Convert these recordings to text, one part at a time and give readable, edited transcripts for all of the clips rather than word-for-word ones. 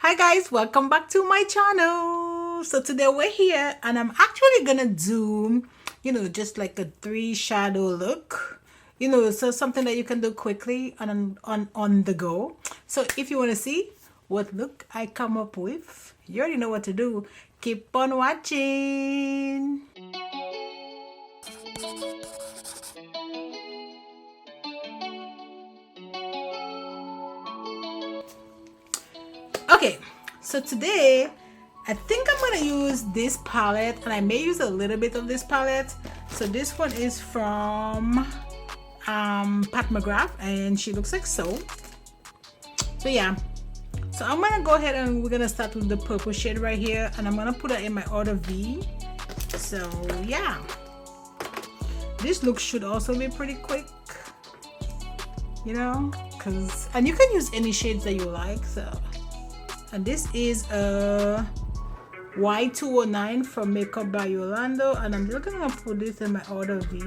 Hi guys, welcome back to my channel. So today we're here and I'm actually gonna do, just like a 3 shadow look. So something that you can do quickly and on the go. So if you want to see what look I come up with, you already know what to do. Keep on watching. Okay, so today I think I'm gonna use this palette, and I may use a little bit of this palette. So this one is from Pat McGrath, and she looks like so. So yeah, so I'm gonna go ahead and we're gonna start with the purple shade right here, and I'm gonna put it in my order V. So yeah, this look should also be pretty quick, and you can use any shades that you like. So. And this is a Y209 from Makeup by Yolondo, and I'm just gonna put this in my order V.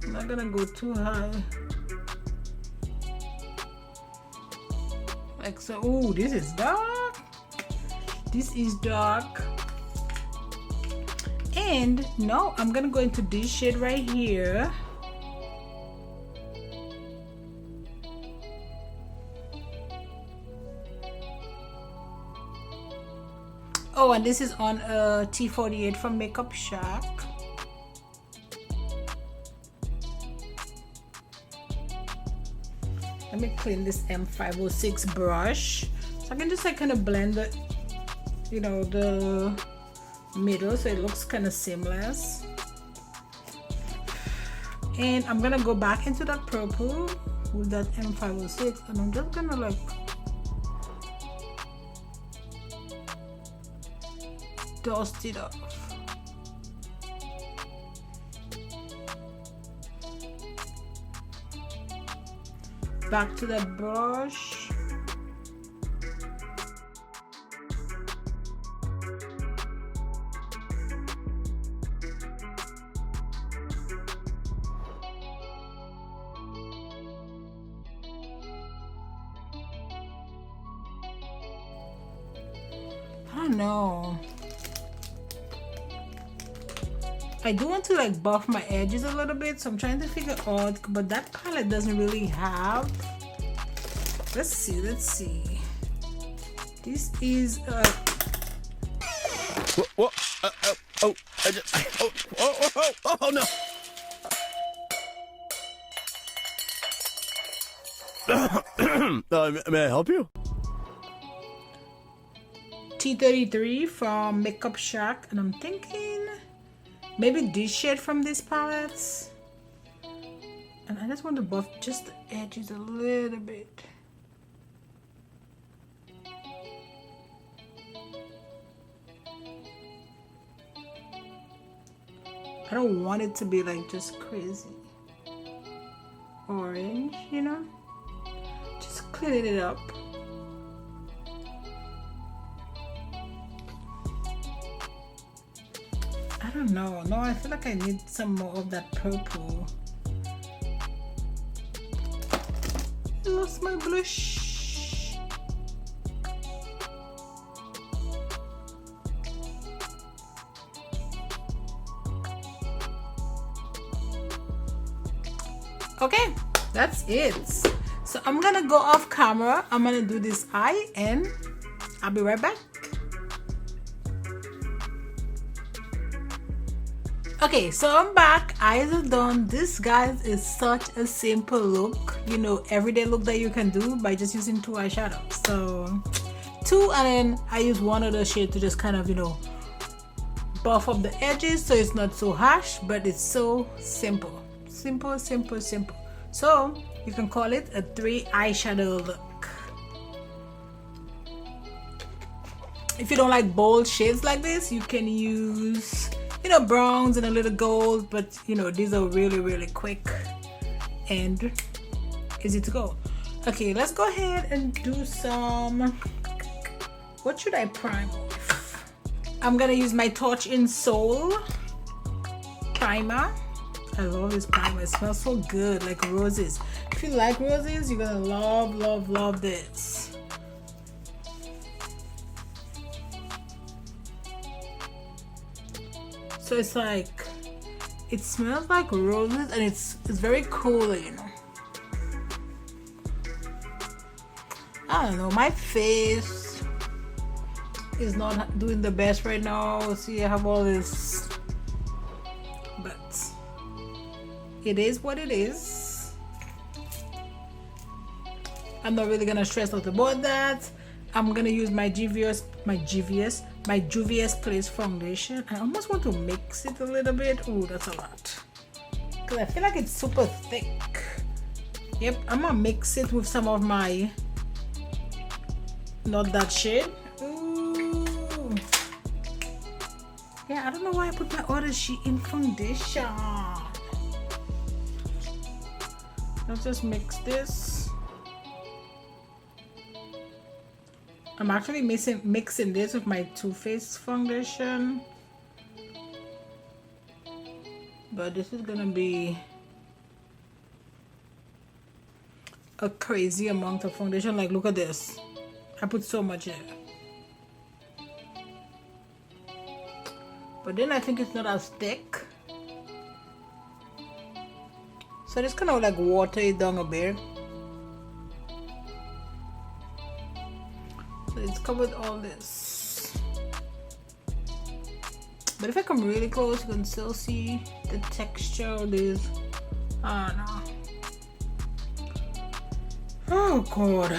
I'm not gonna go too high. Like so. Oh, this is dark. This is dark. And no, I'm gonna go into this shade right here. Oh, and this is on a T48 from Makeup Shack. Let me clean this M506 brush so I can just like kind of blend the, the middle so it looks kind of seamless. And I'm gonna go back into that purple with that M506, and I'm just gonna like dust it off. Back to that brush. I don't know. I do want to like buff my edges a little bit, so I'm trying to figure out, but that palette doesn't really have. Let's see. This is oh no. May I help you? T33 from Makeup Shack, and I'm thinking maybe this shade from these palettes, and I just want to buff just the edges a little bit. I don't want it to be like just crazy orange, just clean it up. I don't know. No, I feel like I need some more of that purple. I lost my blush. Okay, that's it. So I'm gonna go off camera. I'm gonna do this eye, and I'll be right back. Okay, so I'm back. Eyes are done. This, guys, is such a simple look, everyday look that you can do by just using 2 eyeshadows. So 2, and then I use one of the shade to just kind of buff up the edges so it's not so harsh, but it's so simple. Simple. So you can call it a 3 eyeshadow look. If you don't like bold shades like this, you can use browns and a little gold, but these are really quick and easy to go. Okay, let's go ahead and do some, what should I prime with? I'm gonna use my Torch in Soul primer, I love this primer. It smells so good, like roses. If you like roses, you're gonna love this. So it's like, it smells like roses, and it's very cool, you know. I don't know, my face is not doing the best right now. See, I have all this, but it is what it is. I'm not really gonna stress out about that. I'm gonna use my Juvia's Place foundation. I almost want to mix it a little bit. Oh, that's a lot, because I feel like it's super thick. Yep, I'm gonna mix it with some of my, not that shade. Ooh. Yeah, I don't know why I put my other sheet in foundation. Let's just mix this. I'm actually mixing this with my Too Faced foundation, but this is gonna be a crazy amount of foundation. Like, look at this. I put so much in, but then I think it's not as thick, so just kind of like water it down a bit. So it's covered all this, but if I come really close, you can still see the texture of this. Oh no. Oh god.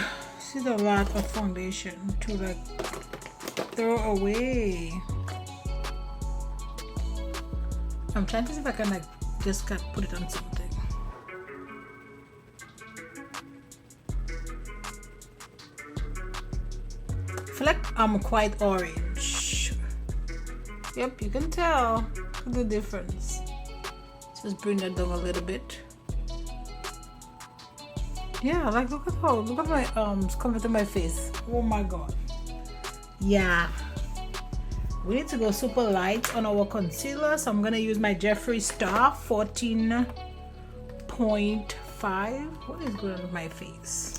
This is a lot of foundation to like throw away. I'm trying to see if I can like just put it on something. I feel like I'm quite orange. Yep, you can tell the difference. Just bring that down a little bit. Yeah, like look at my coming to my face. Oh my god. Yeah, we need to go super light on our concealer, so I'm gonna use my Jeffree Star 14.5. What is going on with my face?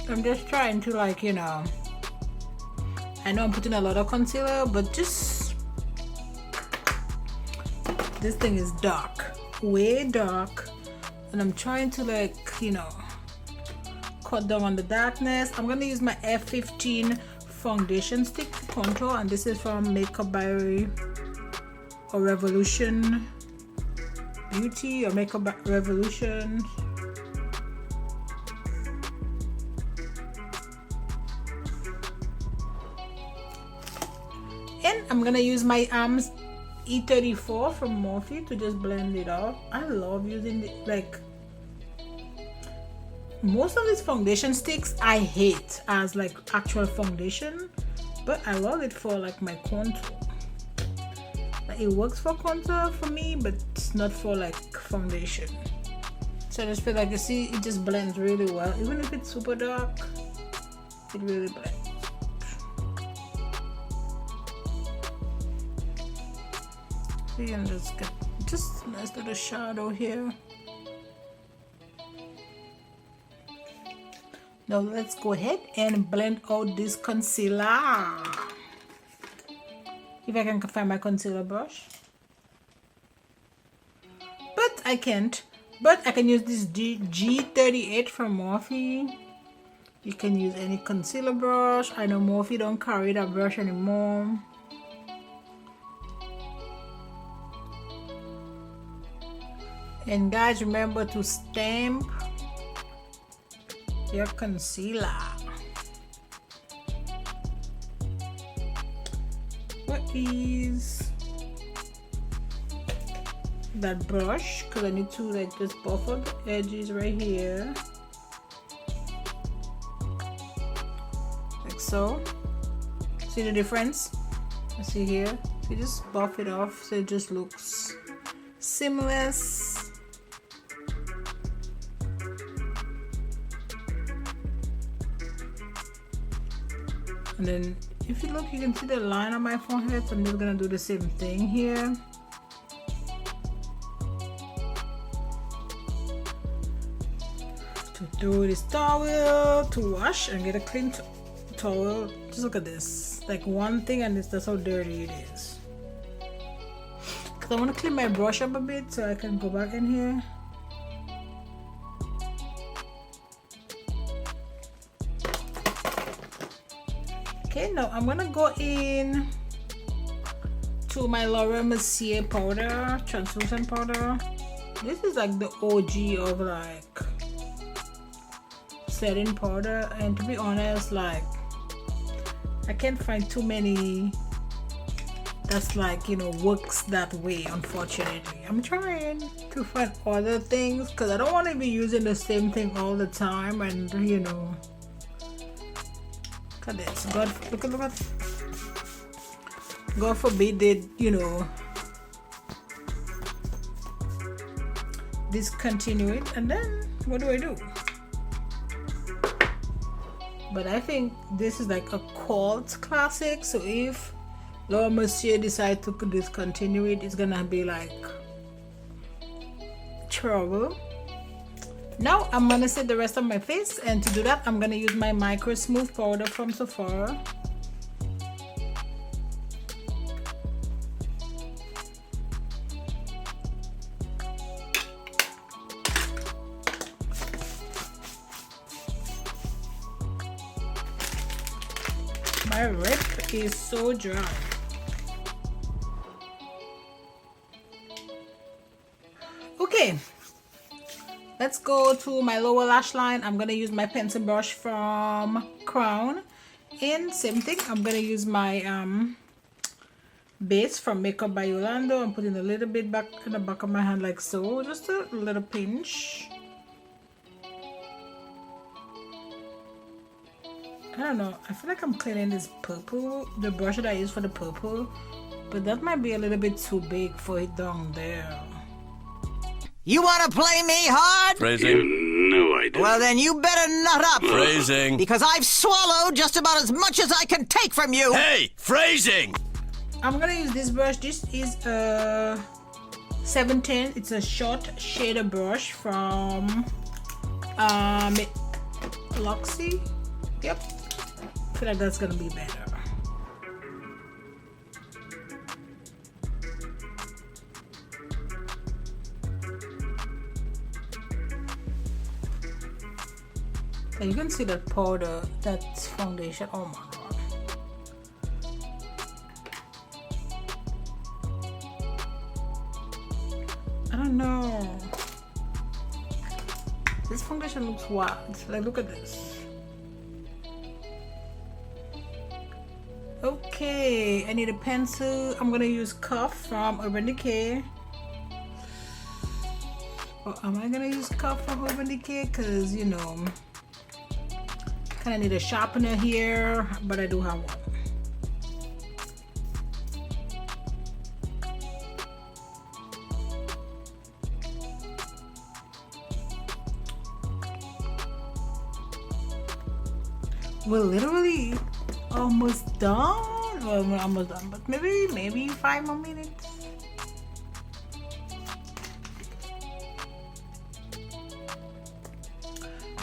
I'm just trying to, like, you know, I know I'm putting a lot of concealer, but just, this thing is dark, way dark, and I'm trying to, like, you know, cut down on the darkness. I'm gonna use my F15 foundation stick to contour, and this is from Makeup by or Revolution Beauty or Makeup by Revolution. And I'm gonna use my E34 from Morphe to just blend it out. I love using it. Like, most of these foundation sticks I hate as like actual foundation, but I love it for like my contour. Like, it works for contour for me, but it's not for like foundation. So I just feel like, you see, it just blends really well. Even if it's super dark, it really blends. And just get just a nice little shadow here. Now let's go ahead and blend out this concealer. If I can find my concealer brush, but I can't. But I can use this G38 from Morphe. You can use any concealer brush. I know Morphe don't carry that brush anymore. And guys, remember to stamp your concealer. What is that brush? Because I need to like just buff up the edges right here, like so. See the difference? See here, you just buff it off so it just looks seamless. And then if you look, you can see the line on my forehead, so I'm just gonna do the same thing here. To do this towel to wash and get a clean towel. Just look at this, like one thing, and that's how dirty it is. Because I want to clean my brush up a bit so I can go back in here. Okay, now I'm gonna go in to my Laura Mercier powder, translucent powder. This is like the OG of like setting powder, and to be honest, like I can't find too many that's like, you know, works that way, unfortunately. I'm trying to find other things because I don't want to be using the same thing all the time, and you know, look at this. Look at God forbid it, you know, discontinue it, and then what do? But I think this is like a cult classic, so if Laura Mercier decide to discontinue it, it's gonna be like trouble. Now I'm gonna set the rest of my face, and to do that I'm gonna use my micro smooth powder from Sephora. My lip is so dry. Okay, let's go to my lower lash line. I'm gonna use my pencil brush from Crown, and same thing, I'm gonna use my base from Makeup by Yolondo. I'm putting a little bit back in the back of my hand like so, just a little pinch. I don't know, I feel like I'm cleaning this purple, the brush that I use for the purple, but that might be a little bit too big for it down there. You want to play me hard? Phrasing. No, I don't. Well, then you better nut up. Phrasing. Because I've swallowed just about as much as I can take from you. Hey, phrasing. I'm gonna use this brush. This is a 710. It's a short shader brush from Luxie. Yep. I feel like that's gonna be better. So you can see that powder, that foundation. Oh my god. I don't know. This foundation looks wild. Like, look at this. Okay, I need a pencil. I'm gonna use Cuff from Urban Decay. Or am I gonna use Cuff from Urban Decay? Cause you know, kind of need a sharpener here, but I do have one. We're literally almost done. Well, we're almost done, but maybe 5 more minutes.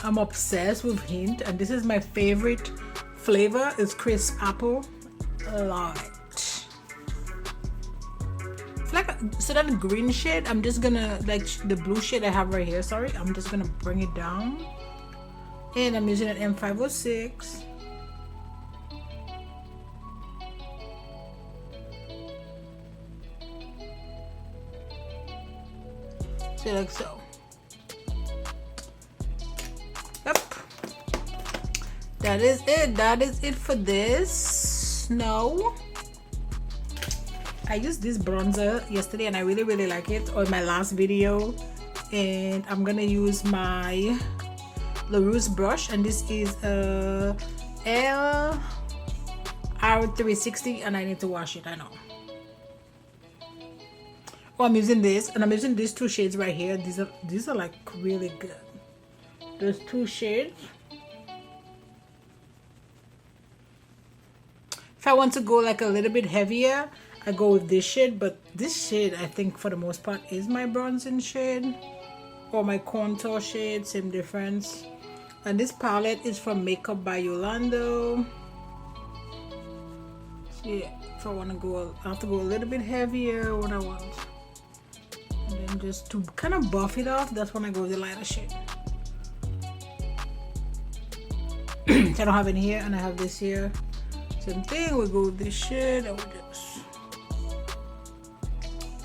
I'm obsessed with Hint, and this is my favorite flavor. Is crisp apple. Love it. It's like so that green shade. I'm just gonna, like the blue shade I have right here. Sorry, I'm just gonna bring it down, and I'm using an M506. So like so. Yep. That is it. That is it for this. Now, I used this bronzer yesterday and I really like it, or my last video, and I'm gonna use my Ruce brush, and this is a R360 and I need to wash it, I know. Oh, I'm using this, and I'm using these two shades right here. These are like really good. Those two shades. If I want to go like a little bit heavier, I go with this shade, but this shade I think for the most part is my bronzing shade or my contour shade, same difference. And this palette is from Makeup by Yolondo. So yeah, if I want to go, I have to go a little bit heavier what I want. And then just to kind of buff it off, that's when I go with the lighter shade. I don't have any here and I have this here. Same thing, we go with this shade and with this.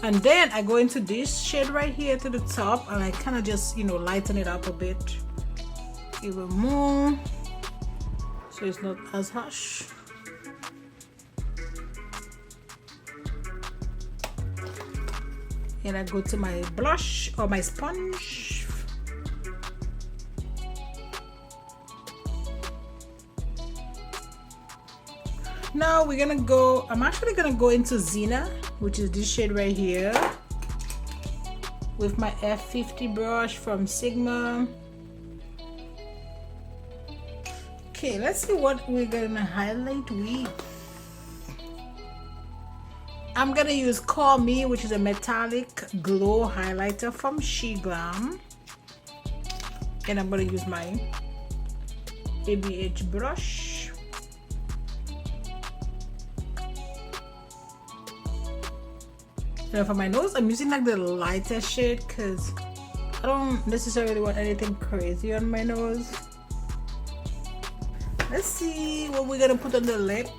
And then I go into this shade right here to the top and I kind of just, you know, lighten it up a bit. Even more. So it's not as harsh. And I go to my blush or my sponge. Now we're gonna go, I'm actually gonna go into Zena, which is this shade right here, with my F50 brush from Sigma. Okay, let's see what we're gonna highlight with. I'm gonna use Call Me, which is a metallic glow highlighter from She Glam, and I'm gonna use my ABH brush. And for my nose, I'm using like the lighter shade because I don't necessarily want anything crazy on my nose. Let's see what we're gonna put on the lip.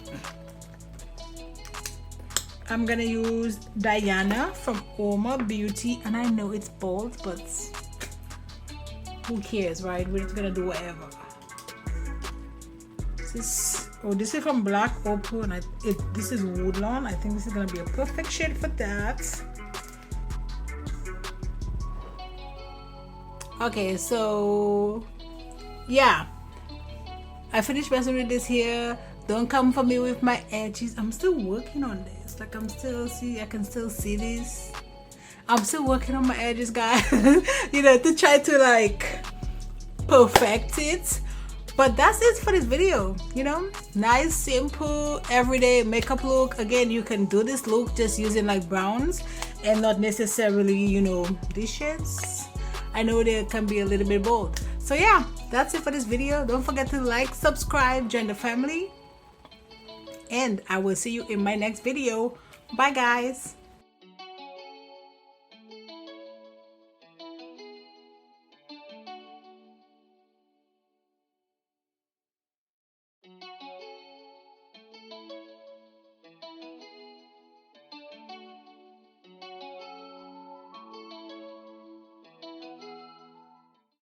I'm gonna use Diana from Oma Beauty, and I know it's bold, but who cares, right? We're just gonna do whatever. This is from Black Opal, and this is Woodlawn. I think this is gonna be a perfect shade for that. Okay, so yeah, I finished messing with this here. Don't come for me with my edges. I'm still working on this. Like I can still see this. I'm still working on my edges, guys. You know, to try to like perfect it. But that's it for this video. You know, nice, simple, everyday makeup look. Again, you can do this look just using like browns and not necessarily, you know, these shades. I know they can be a little bit bold. So yeah, that's it for this video. Don't forget to like, subscribe, join the family. And I will see you in my next video. Bye guys.